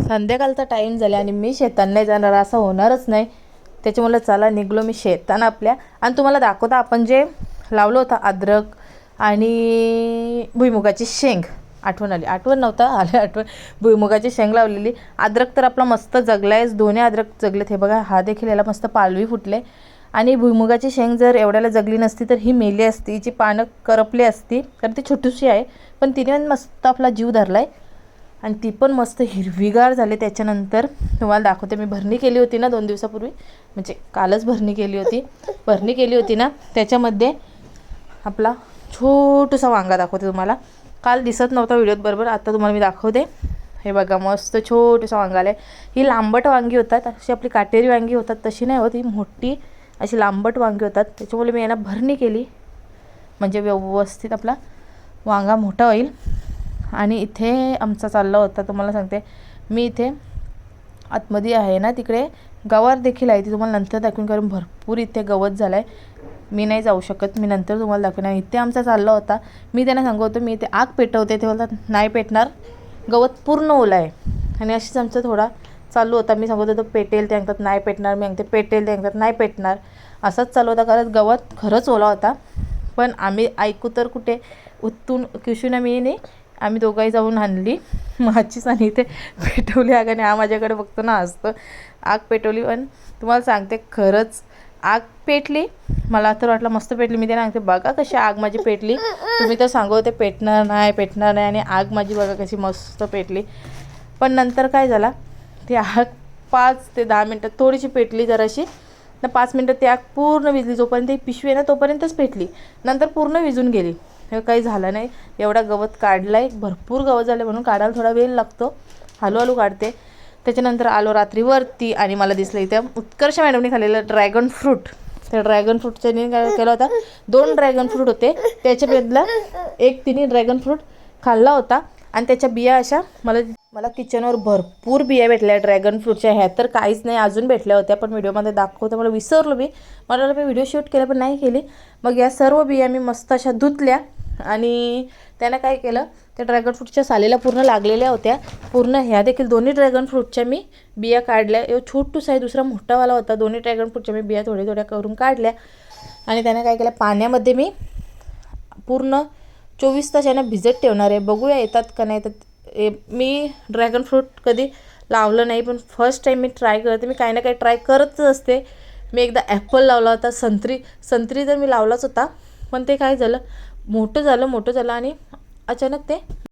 संध्याकाळचा टाईम झाला आणि मी शेताला नाही जाणार असं होणारच नाही. त्याच्यामुळे चला निघलो मी शेतानं आपल्या. आणि तुम्हाला दाखवता आपण जे लावलं होतं अद्रक आणि भुईमुगाची शेंग. आठवण आली, आठवण नव्हता आलं आठवण. भुईमुगाची शेंग लावलेली. अद्रक तर आपला मस्त जगला आहे, दोन्ही अद्रक जगलेत. हे बघा हा देखील याला मस्त पालवी फुटले. आणि भुईमुगाची शेंग जर एवढ्याला जगली नसती तर ही मेली असती, हिची पानं करपली असती, कारण ती छोटीशी आहे. पण तिने मस्त आपला जीव धरला आहे आणि ती पण मस्त हिरवीगार झाली. त्याच्यानंतर तुम्हाला दाखवते, मी भरणी केली होती ना 2 दिवसापूर्वी, म्हणजे कालच भरणी केली होती ना, त्याच्यामध्ये आपला छोटूसा वांगा दाखवते तुम्हाला. काल दिसत नव्हता व्हिडिओत बरोबर, आता तुम्हाला मी दाखवते. हे बघा मस्त छोटूसा वांगा आलं आहे. ही लांबट वांगी होतात, अशी आपली काटेरी वांगी होतात तशी नाही होत, ही मोठी अशी लांबट वांगी होतात. त्याच्यामुळे मी याला भरणी केली, म्हणजे व्यवस्थित आपला वांगा मोठा होईल. आणि इथे आमचा चालला होता, तुम्हाला सांगते मी, इथे आतमध्ये आहे ना तिकडे गवार देखील आहे, ती तुम्हाला नंतर दाखवून, कारण भरपूर इथे गवत झालं आहे. मी नाही जाऊ शकत, मी नंतर तुम्हाला दाखवणार. इथे आमचा चालला होता, मी त्यांना सांगत होतो मी इथे आग पेटवते, ते बोलतात नाही पेटणार, गवत पूर्ण ओलं आहे. आणि अशीच आमचा थोडा चालू होता. मी सांगत होतो पेटेल, ते सांगतात नाही पेटणार, मी सांगते पेटेल, ते सांगतात नाही पेटणार. असंच चालू होता, कारण गवत खरंच ओला होता. पण आम्ही ऐकू तर कुठे, उत्तून किशून मी आम्ही दोघंही जाऊन आणली माचीस आणि इथे पेटवली आग. आणि माझ्याकडे बघतो ना असतं, आग पेटवली. पण तुम्हाला सांगते खरंच आग पेटली, मला तर वाटलं मस्त पेटली. मी त्यांना सांगते बघा कशी आग माझी पेटली, तुम्ही तर सांगू होते पेटणार नाही, आणि आग माझी बघा कशी मस्त पेटली. पण नंतर काय झाला, ती आग 5 ते 10 मिनटं थोडीशी पेटली जराशी, ना 5 मिनटं ती आग पूर्ण विझली. जोपर्यंत ही पिशवी आहे ना तोपर्यंतच पेटली, नंतर पूर्ण विझून गेली. हे काही झालं नाही. एवढा गवत काढला आहे, भरपूर गवत झालं म्हणून काढायला थोडा वेळ लागतो, हळूहळू काढते. त्याच्यानंतर आलो रात्रीवरती आणि मला दिसलं इथं उत्कर्ष मॅडमने खाल्लेलं ड्रॅगन फ्रूट. त्या ड्रॅगन फ्रूटच्याने काय केलं होता, 2 ड्रॅगन फ्रूट होते, त्याच्याबदला एक तिने ड्रॅगन फ्रूट खाल्ला होता. आणि त्याच्या बिया अशा मला किचनवर भरपूर बिया भेटल्या ड्रॅगन फ्रूटच्या. ह्या तर काहीच नाही, अजून भेटल्या होत्या पण व्हिडिओमध्ये दाखवते मला विसरलो मी. मला व्हिडिओ शूट केला पण नाही केली. मग या सर्व बिया मी मस्त अशा धुतल्या आणि त्यानं काय केलं, त्या ड्रॅगन फ्रूटच्या सालीला पूर्ण लागलेल्या होत्या पूर्ण. ह्या देखील दोन्ही ड्रॅगन फ्रूटच्या मी बिया काढल्या. छोटूसा आहे, दुसरा मोठावाला होता. दोन्ही ड्रॅगन फ्रूटच्या मी बिया थोड्या थोड्या करून काढल्या. आणि त्यानं काय केलं, पाण्यामध्ये मी पूर्ण 24 तास यांना भिजत ठेवणार आहे. बघूया येतात का नाही येतात. मी ड्रॅगन फ्रूट कधी लावलं नाही, पण फर्स्ट टाईम मी ट्राय करते. मी काही ना काही ट्राय करतच असते. मी एकदा ॲपल लावला होता, संत्री तर मी लावलाच होता, पण ते काय झालं, मोठं झालं आणि अचानक ते